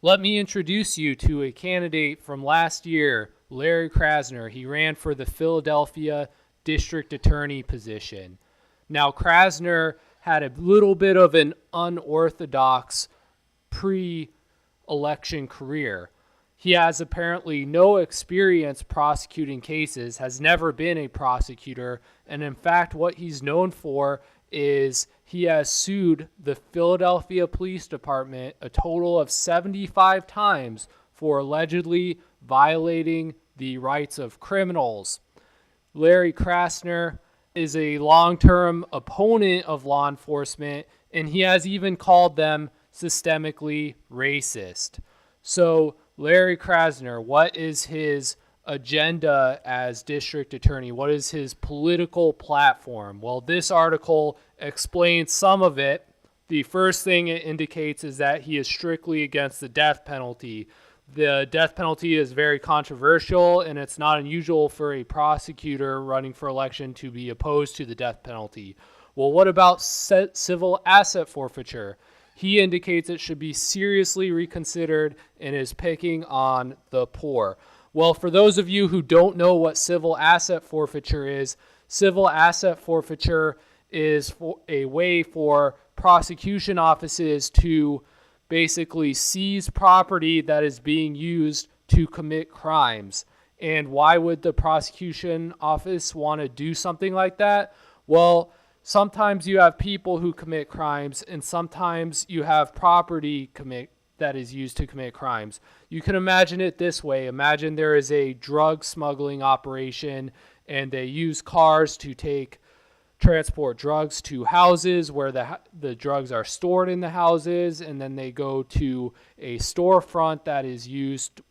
Let me introduce you to a candidate from last year, Larry Krasner. He ran for the Philadelphia District Attorney position. Now, Krasner had a little bit of an unorthodox pre-election career. He has apparently no experience prosecuting cases, has never been a prosecutor, and in fact, what he's known for is he has sued the Philadelphia Police Department a total of 75 times for allegedly violating the rights of criminals. Larry Krasner is a long-term opponent of law enforcement, and he has even called them systemically racist. So, Larry Krasner, what is his agenda as district attorney? What is his political platform? Well, this article explains some of it. The first thing it indicates is that he is strictly against the death penalty. The death penalty is very controversial, and it's not unusual for a prosecutor running for election to be opposed to the death penalty. Well, what about civil asset forfeiture? He indicates it should be seriously reconsidered and is picking on the poor. Well, for those of you who don't know what civil asset forfeiture is a way for prosecution offices to basically seize property that is being used to commit crimes. And why would the prosecution office want to do something like that? Well, sometimes you have people who commit crimes, and sometimes you have property that is used to commit crimes. You can imagine it this way. Imagine there is a drug smuggling operation, and they use cars to transport drugs to houses where the drugs are stored in the houses, and then they go to a storefront that is used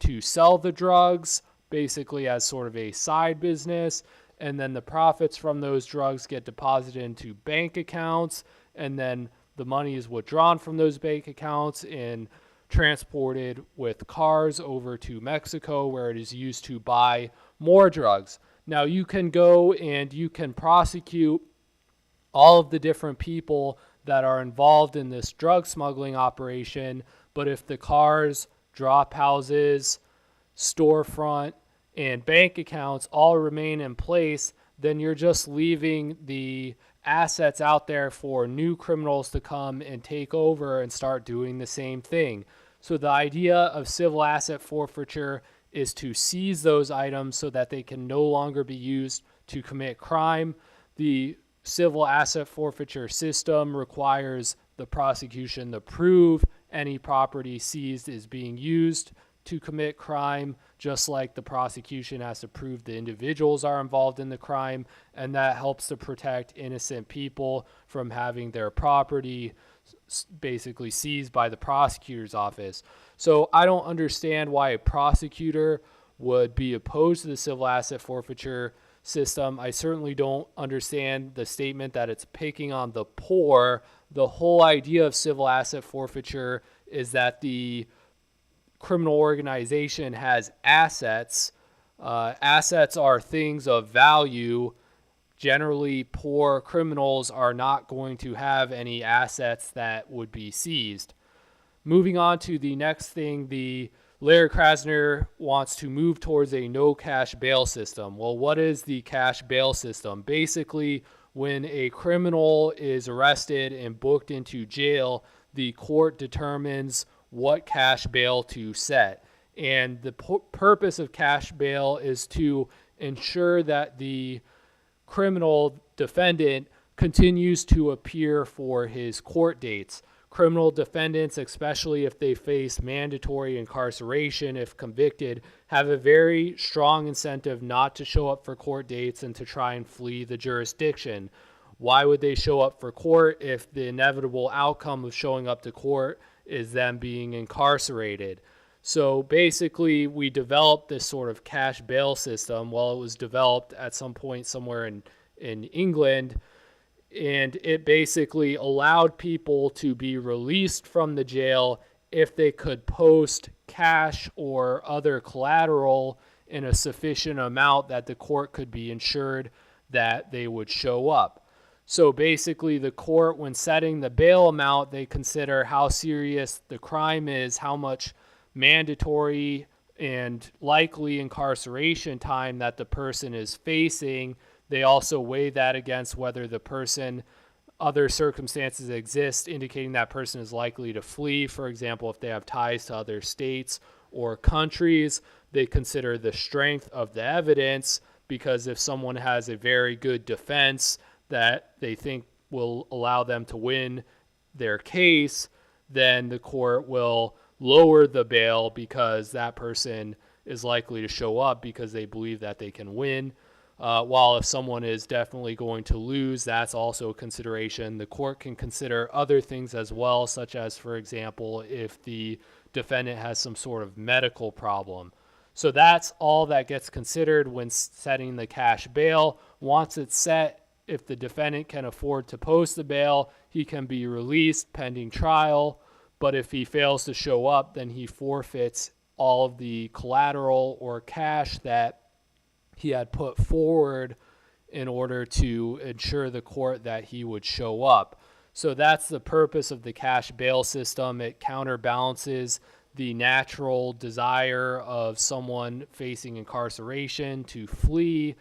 to sell the drugs, basically as sort of a side business. And then the profits from those drugs get deposited into bank accounts, and then the money is withdrawn from those bank accounts and transported with cars over to Mexico, where it is used to buy more drugs. Now, you can go and you can prosecute all of the different people that are involved in this drug smuggling operation, but if the cars, drop houses, storefront, and bank accounts all remain in place, then you're just leaving the assets out there for new criminals to come and take over and start doing the same thing. So the idea of civil asset forfeiture is to seize those items so that they can no longer be used to commit crime. The civil asset forfeiture system requires the prosecution to prove any property seized is being used to commit crime, just like the prosecution has to prove the individuals are involved in the crime, and that helps to protect innocent people from having their property basically seized by the prosecutor's office. So I don't understand why a prosecutor would be opposed to the civil asset forfeiture system. I certainly don't understand the statement that it's picking on the poor. The whole idea of civil asset forfeiture is that the criminal organization has assets. Assets are things of value. Generally, poor criminals are not going to have any assets that would be seized. Moving on to the next thing, Larry Krasner wants to move towards a no cash bail system. Well, what is the cash bail system? Basically, when a criminal is arrested and booked into jail, the court determines what cash bail to set. And the purpose of cash bail is to ensure that the criminal defendant continues to appear for his court dates. Criminal defendants, especially if they face mandatory incarceration if convicted, have a very strong incentive not to show up for court dates and to try and flee the jurisdiction. Why would they show up for court if the inevitable outcome of showing up to court is them being incarcerated? So basically, we developed this sort of cash bail system. Well, it was developed at some point somewhere in England, and it basically allowed people to be released from the jail if they could post cash or other collateral in a sufficient amount that the court could be ensured that they would show up. So basically, the court, when setting the bail amount, they consider how serious the crime is, how much mandatory and likely incarceration time that the person is facing. They also weigh that against whether the person, other circumstances exist indicating that person is likely to flee. For example, if they have ties to other states or countries, they consider the strength of the evidence, because if someone has a very good defense that they think will allow them to win their case, then the court will lower the bail because that person is likely to show up because they believe that they can win. While if someone is definitely going to lose, that's also a consideration. The court can consider other things as well, such as, for example, if the defendant has some sort of medical problem. So that's all that gets considered when setting the cash bail. Once it's set, if the defendant can afford to post the bail, he can be released pending trial. But if he fails to show up, then he forfeits all of the collateral or cash that he had put forward in order to ensure the court that he would show up. So that's the purpose of the cash bail system. It counterbalances the natural desire of someone facing incarceration to flee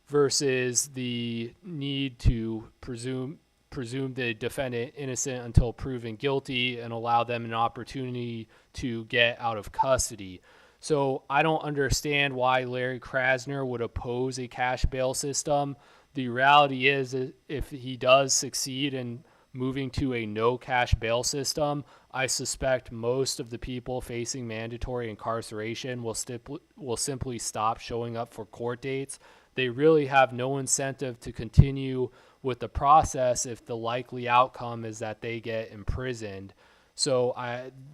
versus the need to presume the defendant innocent until proven guilty and allow them an opportunity to get out of custody. So I don't understand why Larry Krasner would oppose a cash bail system. The reality is, if he does succeed in moving to a no cash bail system, I suspect most of the people facing mandatory incarceration will simply stop showing up for court dates. They really have no incentive to continue with the process if the likely outcome is that they get imprisoned. So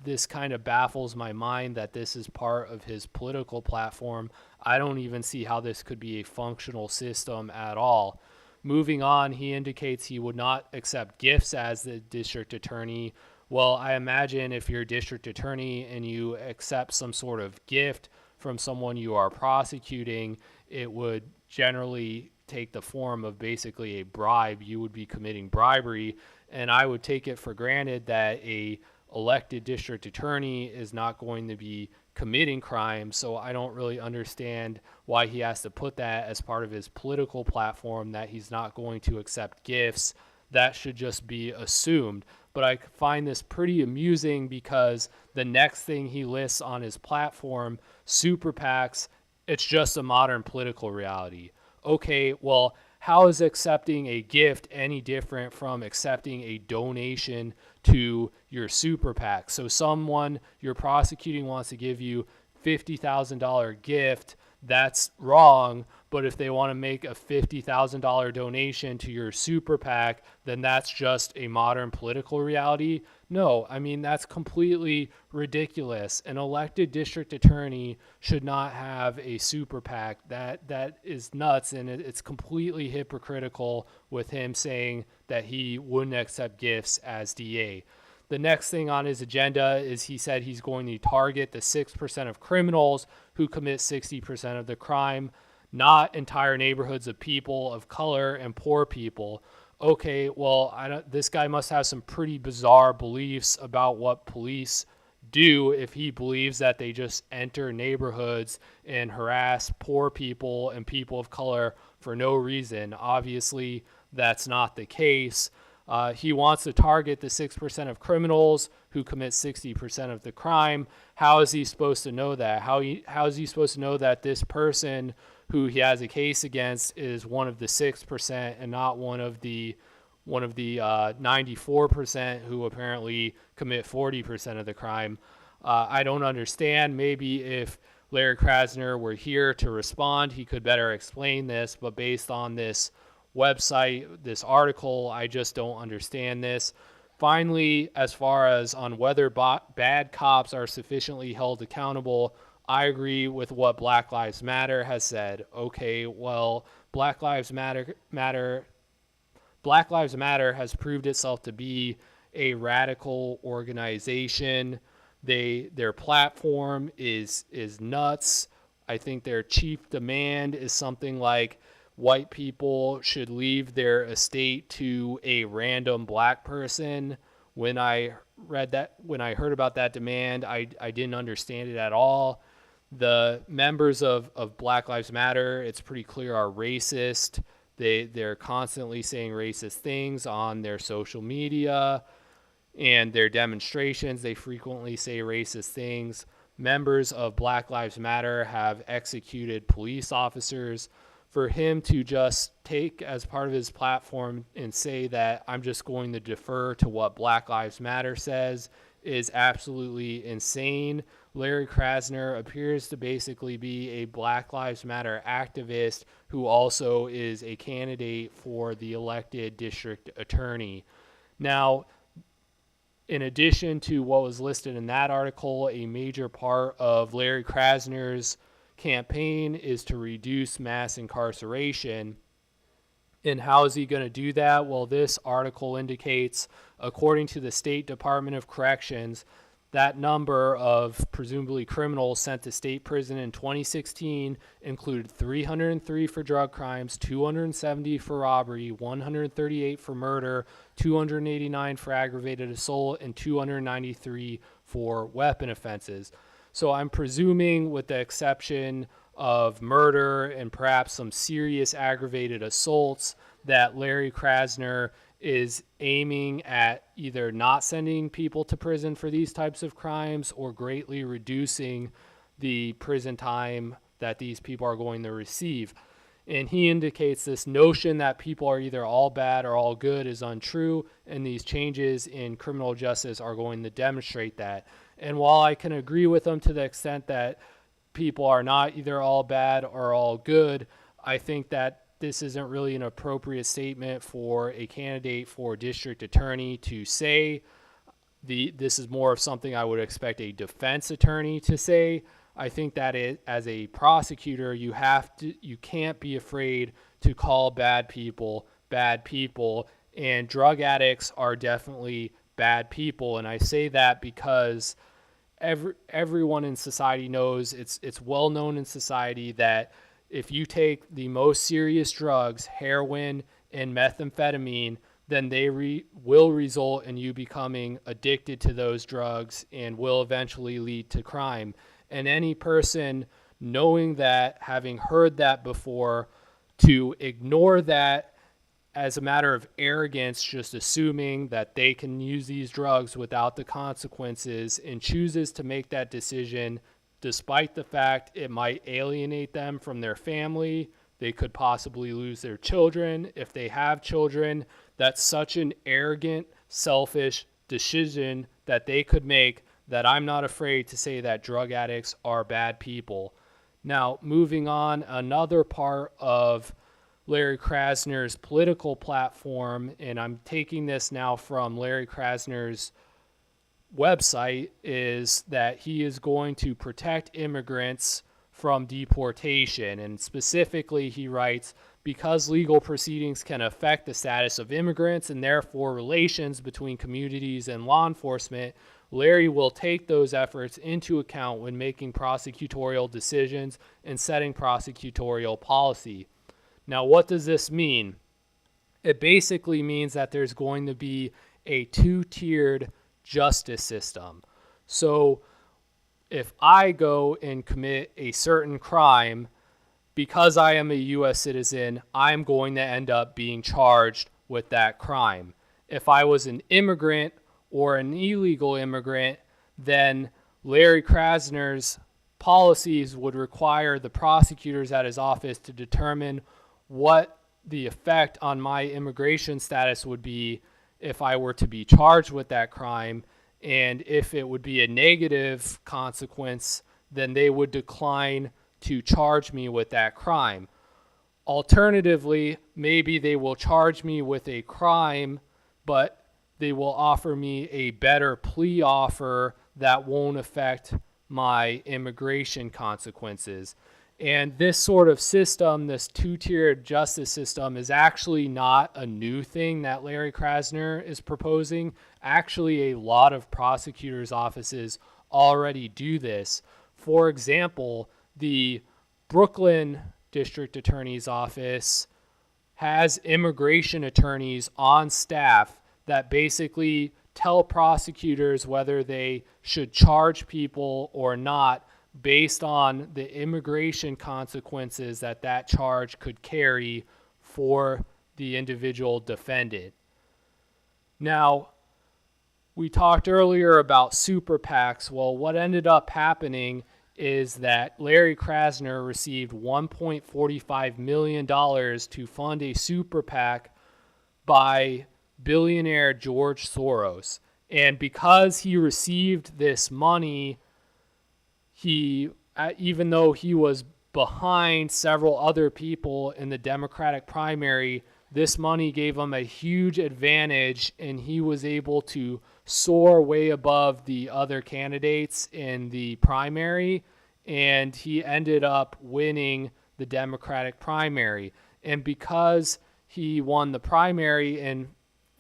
this kind of baffles my mind that this is part of his political platform. I don't even see how this could be a functional system at all. Moving on, he indicates he would not accept gifts as the district attorney. Well, I imagine if you're a district attorney and you accept some sort of gift from someone you are prosecuting, it would generally take the form of basically a bribe. You would be committing bribery, and I would take it for granted that a elected district attorney is not going to be committing crimes. So I don't really understand why he has to put that as part of his political platform, that he's not going to accept gifts. That should just be assumed. But I find this pretty amusing because the next thing he lists on his platform, super PACs, it's just a modern political reality. Okay, well, how is accepting a gift any different from accepting a donation to your super PAC? So someone you're prosecuting wants to give you $50,000 gift, that's wrong. But if they want to make a $50,000 donation to your super PAC, then that's just a modern political reality. No, I mean, that's completely ridiculous. An elected district attorney should not have a super PAC. That is nuts, and it's completely hypocritical with him saying that he wouldn't accept gifts as DA. The next thing on his agenda is he said he's going to target the 6% of criminals who commit 60% of the crime, not entire neighborhoods of people of color and poor people. Okay, well, this guy must have some pretty bizarre beliefs about what police do if he believes that they just enter neighborhoods and harass poor people and people of color for no reason. Obviously, that's not the case. He wants to target the 6% of criminals who commit 60% of the crime. How is he supposed to know that? How is he supposed to know that this person who he has a case against is one of the 6% and not one of the 94% who apparently commit 40% of the crime? I don't understand. Maybe if Larry Krasner were here to respond, he could better explain this. But based on this website, this article, I just don't understand this. Finally, as far as on whether bad cops are sufficiently held accountable, I agree with what Black Lives Matter has said. Okay, well, Black Lives Matter has proved itself to be a radical organization. Their platform is nuts. I think their chief demand is something like, white people should leave their estate to a random black person. When I heard about that demand, I didn't understand it at all. The members of Black Lives Matter, it's pretty clear, are racist. They're constantly saying racist things on their social media and their demonstrations. They frequently say racist things. Members of Black Lives Matter have executed police officers. For him to just take as part of his platform and say that I'm just going to defer to what Black Lives Matter says is absolutely insane. Larry Krasner appears to basically be a Black Lives Matter activist who also is a candidate for the elected district attorney. Now, in addition to what was listed in that article, a major part of Larry Krasner's campaign is to reduce mass incarceration. And how is he going to do that? Well, this article indicates, according to the State Department of Corrections, that number of presumably criminals sent to state prison in 2016 included 303 for drug crimes, 270 for robbery, 138 for murder, 289 for aggravated assault, and 293 for weapon offenses. So I'm presuming, with the exception of murder and perhaps some serious aggravated assaults, that Larry Krasner is aiming at either not sending people to prison for these types of crimes or greatly reducing the prison time that these people are going to receive. And he indicates this notion that people are either all bad or all good is untrue, and these changes in criminal justice are going to demonstrate that. And while I can agree with him to the extent that people are not either all bad or all good, I think that this isn't really an appropriate statement for a candidate for district attorney to say. This is more of something I would expect a defense attorney to say. I think that as a prosecutor, you can't be afraid to call bad people, and drug addicts are definitely bad people. And I say that because everyone in society knows, it's well known in society that if you take the most serious drugs, heroin and methamphetamine, then they will result in you becoming addicted to those drugs and will eventually lead to crime. And any person knowing that, having heard that before, to ignore that as a matter of arrogance, just assuming that they can use these drugs without the consequences, and chooses to make that decision despite the fact it might alienate them from their family. They could possibly lose their children if they have children. That's such an arrogant, selfish decision that they could make that I'm not afraid to say that drug addicts are bad people. Now, moving on, another part of Larry Krasner's political platform, and I'm taking this now from Larry Krasner's website, is that he is going to protect immigrants from deportation. And specifically, he writes, because legal proceedings can affect the status of immigrants and therefore relations between communities and law enforcement, Larry will take those efforts into account when making prosecutorial decisions and setting prosecutorial policy. Now, what does this mean? It basically means that there's going to be a two-tiered justice system. So if I go and commit a certain crime, because I am a U.S. citizen, I'm going to end up being charged with that crime. If I was an immigrant or an illegal immigrant, then Larry Krasner's policies would require the prosecutors at his office to determine what the effect on my immigration status would be if I were to be charged with that crime. And if it would be a negative consequence, then they would decline to charge me with that crime. Alternatively, maybe they will charge me with a crime, but they will offer me a better plea offer that won't affect my immigration consequences. And this sort of system, this two-tiered justice system, is actually not a new thing that Larry Krasner is proposing. Actually, a lot of prosecutors' offices already do this. For example, the Brooklyn district attorney's office has immigration attorneys on staff that basically tell prosecutors whether they should charge people or not based on the immigration consequences that that charge could carry for the individual defendant. Now, we talked earlier about super PACs. Well, what ended up happening is that Larry Krasner received $1.45 million to fund a super PAC by billionaire George Soros. And because he received this money, even though he was behind several other people in the Democratic primary, this money gave him a huge advantage, and he was able to soar way above the other candidates in the primary, and he ended up winning the Democratic primary. And because he won the primary, and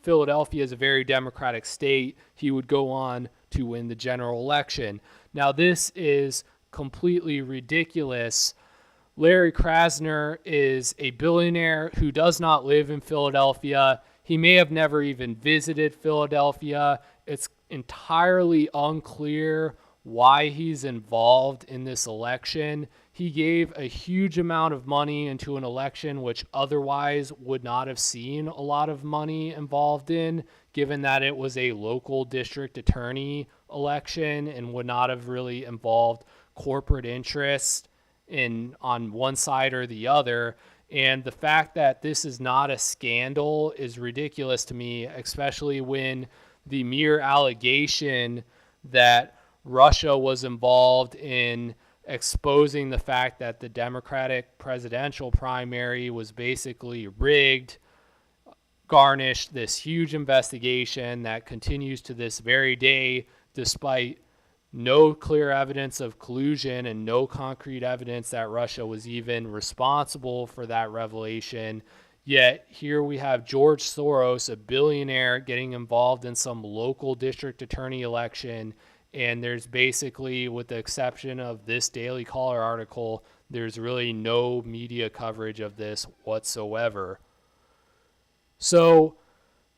Philadelphia is a very Democratic state, he would go on to win the general election. Now, this is completely ridiculous. Larry Krasner is a billionaire who does not live in Philadelphia. He may have never even visited Philadelphia. It's entirely unclear why he's involved in this election. He gave a huge amount of money into an election which otherwise would not have seen a lot of money involved in, given that it was a local district attorney election and would not have really involved corporate interest on one side or the other. And the fact that this is not a scandal is ridiculous to me, especially when the mere allegation that Russia was involved in exposing the fact that the Democratic presidential primary was basically rigged garnished this huge investigation that continues to this very day, despite no clear evidence of collusion and no concrete evidence that Russia was even responsible for that revelation. Yet here we have George Soros, a billionaire, getting involved in some local district attorney election. And there's basically, with the exception of this Daily Caller article, there's really no media coverage of this whatsoever. So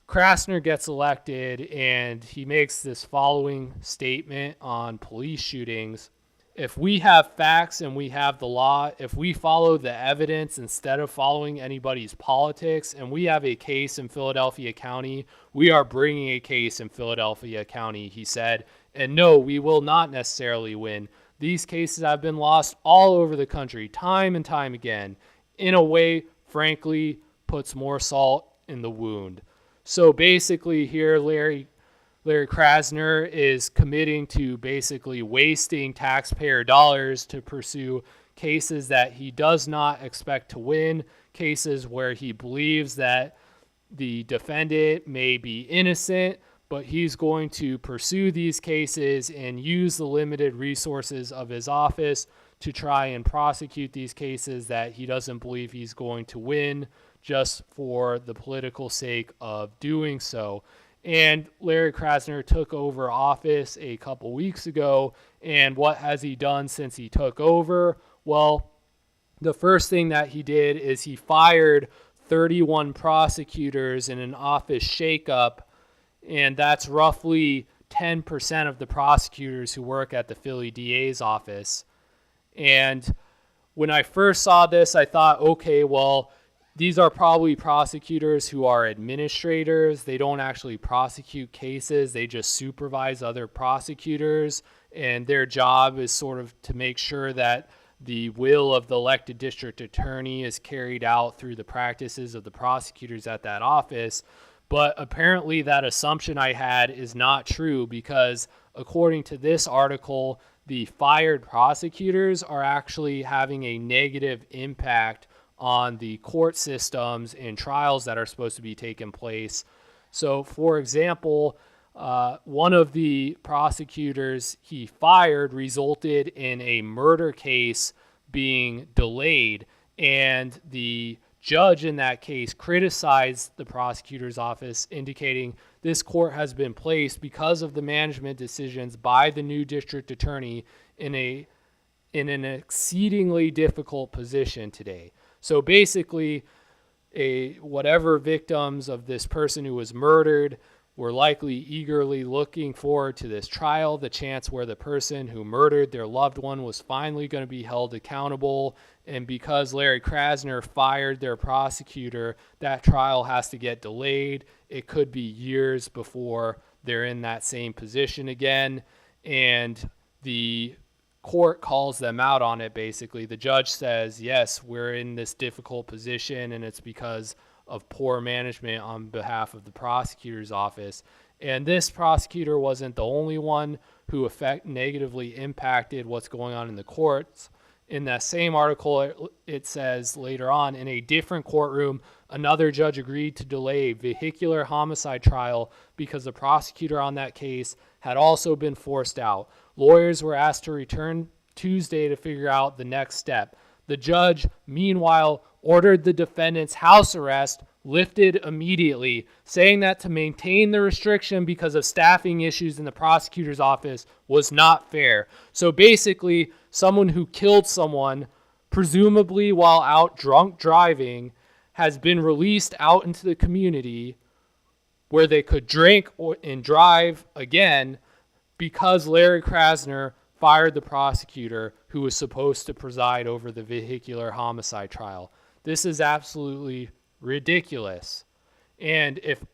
Krasner gets elected, and he makes this following statement on police shootings. If we have facts and we have the law, if we follow the evidence instead of following anybody's politics, and we have a case in Philadelphia County, we are bringing a case in Philadelphia County, he said. And no, we will not necessarily win. These cases have been lost all over the country, time and time again. In a way, frankly, puts more salt in the wound. So basically here, Larry Krasner is committing to basically wasting taxpayer dollars to pursue cases that he does not expect to win, cases where he believes that the defendant may be innocent, but he's going to pursue these cases and use the limited resources of his office to try and prosecute these cases that he doesn't believe he's going to win, just for the political sake of doing so. And Larry Krasner took over office a couple weeks ago, and what has he done since he took over? Well, the first thing that he did is he fired 31 prosecutors in an office shakeup, and that's roughly 10% of the prosecutors who work at the Philly DA's office. And when I first saw this, I thought, okay, well, these are probably prosecutors who are administrators. They don't actually prosecute cases. They just supervise other prosecutors, and their job is sort of to make sure that the will of the elected district attorney is carried out through the practices of the prosecutors at that office. But apparently that assumption I had is not true, because according to this article, the fired prosecutors are actually having a negative impact on the court systems and trials that are supposed to be taking place. So, for example, one of the prosecutors he fired resulted in a murder case being delayed, and the judge in that case criticized the prosecutor's office, indicating this court has been placed because of the management decisions by the new district attorney in in an exceedingly difficult position today. So basically, whatever victims of this person who was murdered were likely eagerly looking forward to this trial, the chance where the person who murdered their loved one was finally going to be held accountable. And because Larry Krasner fired their prosecutor, that trial has to get delayed. It could be years before they're in that same position again. And the court calls them out on it, basically. The judge says, yes, we're in this difficult position, and it's because of poor management on behalf of the prosecutor's office. And this prosecutor wasn't the only one who negatively impacted what's going on in the courts. In that same article, it says later on, in a different courtroom, another judge agreed to delay a vehicular homicide trial because the prosecutor on that case had also been forced out. Lawyers were asked to return Tuesday to figure out the next step. The judge, meanwhile, ordered the defendant's house arrest lifted immediately, saying that to maintain the restriction because of staffing issues in the prosecutor's office was not fair. So basically, someone who killed someone, presumably while out drunk driving, has been released out into the community where they could drink and drive again because Larry Krasner fired the prosecutor who was supposed to preside over the vehicular homicide trial. This is absolutely ridiculous. And if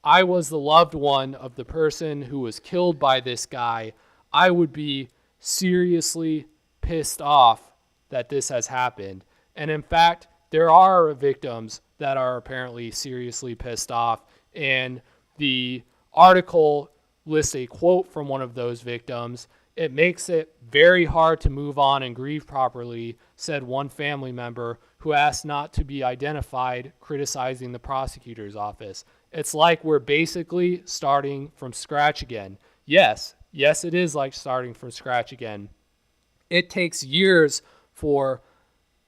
I was the loved one of the person who was killed by this guy, I would be seriously pissed off that this has happened. And in fact, there are victims that are apparently seriously pissed off. And the article lists a quote from one of those victims. It makes it very hard to move on and grieve properly, said one family member who asked not to be identified, criticizing the prosecutor's office. It's like we're basically starting from scratch again. Yes, it is like starting from scratch again. It takes years for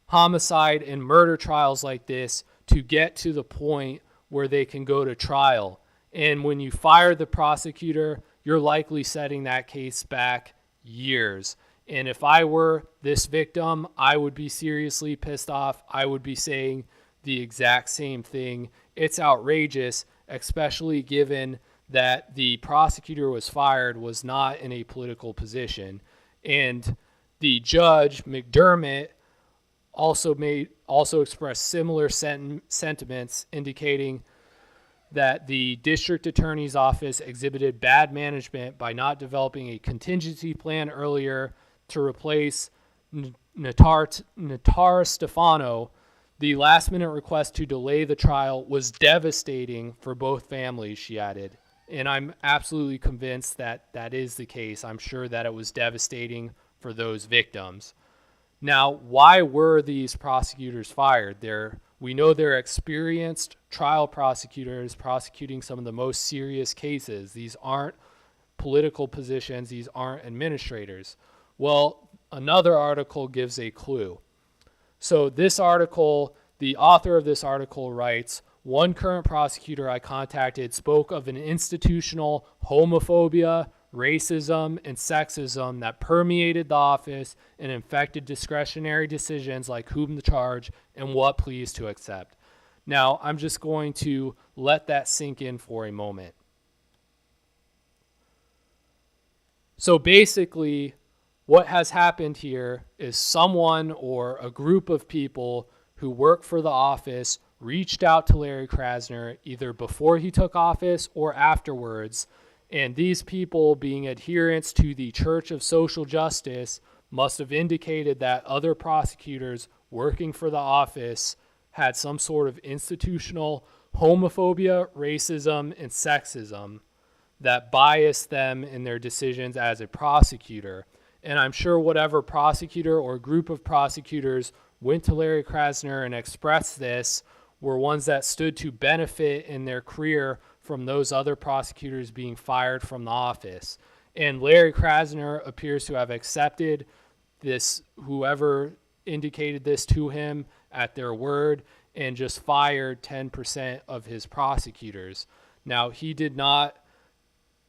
homicide and murder trials like this to get to the point where they can go to trial. And when you fire the prosecutor, you're likely setting that case back years. And if I were this victim, I would be seriously pissed off. I would be saying the exact same thing. It's outrageous, especially given that the prosecutor was fired was not in a political position. And the judge, McDermott, also expressed similar sentiments, indicating that the district attorney's office exhibited bad management by not developing a contingency plan earlier to replace Natar Stefano. The last-minute request to delay the trial was devastating for both families, she added. And I'm absolutely convinced that that is the case. I'm sure that it was devastating for those victims. Now, why were these prosecutors fired? We know they're experienced trial prosecutors prosecuting some of the most serious cases. These aren't political positions. These aren't administrators. Well, another article gives a clue. So this article, the author of this article writes, one current prosecutor I contacted spoke of an institutional homophobia, racism, and sexism that permeated the office and infected discretionary decisions like whom to charge and what pleas to accept. Now, I'm just going to let that sink in for a moment. So basically, what has happened here is someone or a group of people who work for the office reached out to Larry Krasner either before he took office or afterwards. And these people, being adherents to the Church of Social Justice, must have indicated that other prosecutors working for the office had some sort of institutional homophobia, racism, and sexism that biased them in their decisions as a prosecutor. And I'm sure whatever prosecutor or group of prosecutors went to Larry Krasner and expressed this were ones that stood to benefit in their career from those other prosecutors being fired from the office. And Larry Krasner appears to have accepted this, whoever indicated this to him, at their word, and just fired 10% of his prosecutors. Now, he did not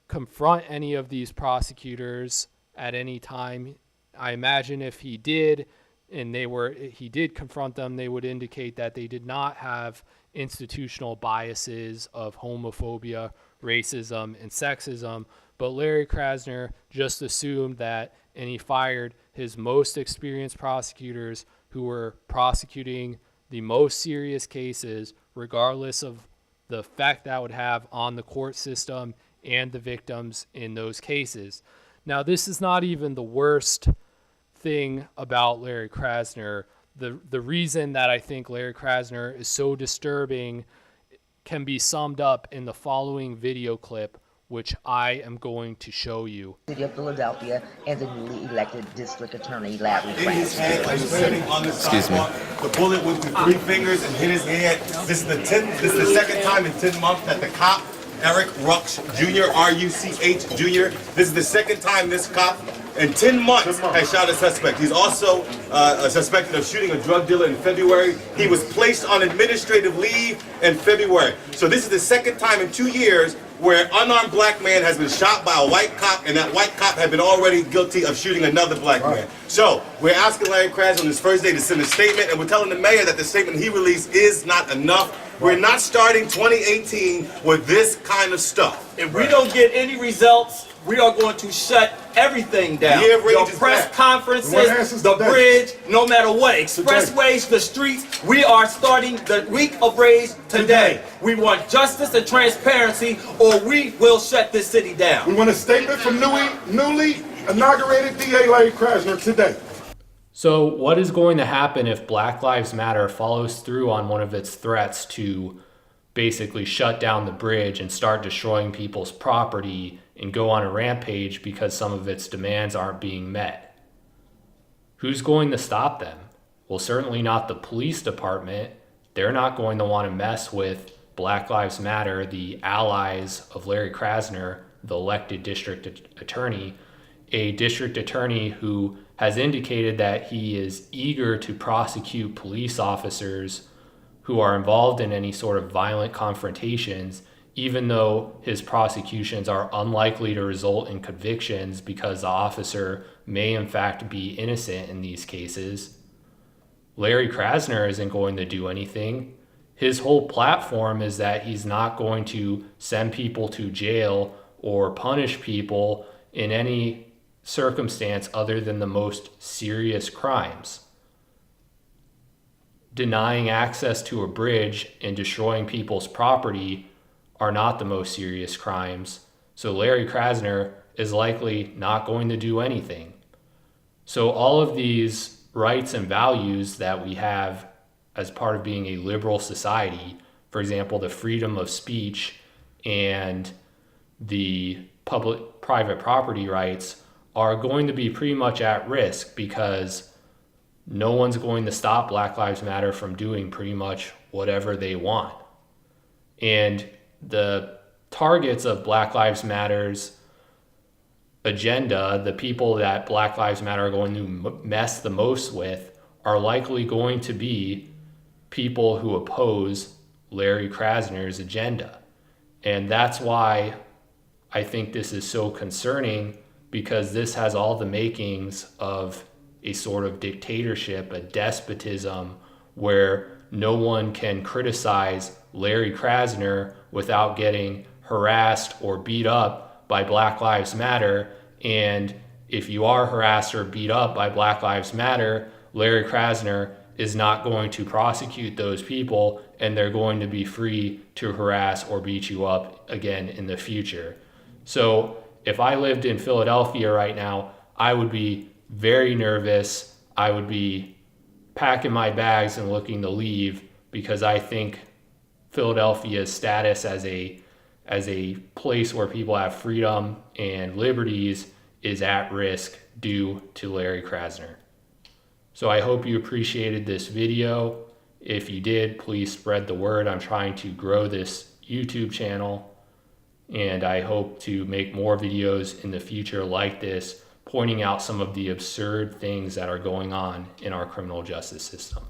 confront any of these prosecutors at any time. I imagine if he did, and he did confront them, they would indicate that they did not have institutional biases of homophobia, racism, and sexism. But Larry Krasner just assumed that, and he fired his most experienced prosecutors who were prosecuting the most serious cases, regardless of the effect that would have on the court system and the victims in those cases. Now, this is not even the worst thing about Larry Krasner. The reason that I think Larry Krasner is so disturbing can be summed up in the following video clip, which I am going to show you. City of Philadelphia and the newly elected district attorney, Larry In his hand, Krasner. he was sitting on the sidewalk. The bullet went through 3 fingers and hit his hand. This is the second time in 10 months that the cop, Eric Ruch Jr., R-U-C-H Jr., this is the second time this cop in 10 months has shot a suspect. He's also suspected of shooting a drug dealer in February. He was placed on administrative leave in February. So this is the second time in 2 years where an unarmed black man has been shot by a white cop, and that white cop had been already guilty of shooting another black man. So we're asking Larry Krasner on his first day to send a statement, and we're telling the mayor that the statement he released is not enough. We're not starting 2018 with this kind of stuff. If we don't get any results, we are going to shut everything down. Your press conferences, the bridge, no matter what, expressways, the streets, we are starting the week of rage today. We want justice and transparency, or we will shut this city down. We want a statement from newly inaugurated DA Larry Krasner today. So what is going to happen if Black Lives Matter follows through on one of its threats to basically shut down the bridge and start destroying people's property and go on a rampage because some of its demands aren't being met? Who's going to stop them? Well, certainly not the police department. They're not going to want to mess with Black Lives Matter, the allies of Larry Krasner, the elected district attorney, a district attorney who has indicated that he is eager to prosecute police officers who are involved in any sort of violent confrontations, even though his prosecutions are unlikely to result in convictions because the officer may in fact be innocent in these cases. Larry Krasner isn't going to do anything. His whole platform is that he's not going to send people to jail or punish people in any circumstance other than the most serious crimes. Denying access to a bridge and destroying people's property are not the most serious crimes. So Larry Krasner is likely not going to do anything. So all of these rights and values that we have as part of being a liberal society, for example, the freedom of speech and the private property rights, are going to be pretty much at risk because no one's going to stop Black Lives Matter from doing pretty much whatever they want. And the targets of Black Lives Matter's agenda, the people that Black Lives Matter are going to mess the most with, are likely going to be people who oppose Larry Krasner's agenda. And that's why I think this is so concerning, because this has all the makings of a sort of dictatorship, a despotism, where no one can criticize Larry Krasner without getting harassed or beat up by Black Lives Matter. And if you are harassed or beat up by Black Lives Matter, Larry Krasner is not going to prosecute those people, and they're going to be free to harass or beat you up again in the future. So if I lived in Philadelphia right now, I would be very nervous. I would be packing my bags and looking to leave, because I think Philadelphia's status as a place where people have freedom and liberties is at risk due to Larry Krasner. So I hope you appreciated this video. If you did, please spread the word. I'm trying to grow this YouTube channel, and I hope to make more videos in the future like this, pointing out some of the absurd things that are going on in our criminal justice system.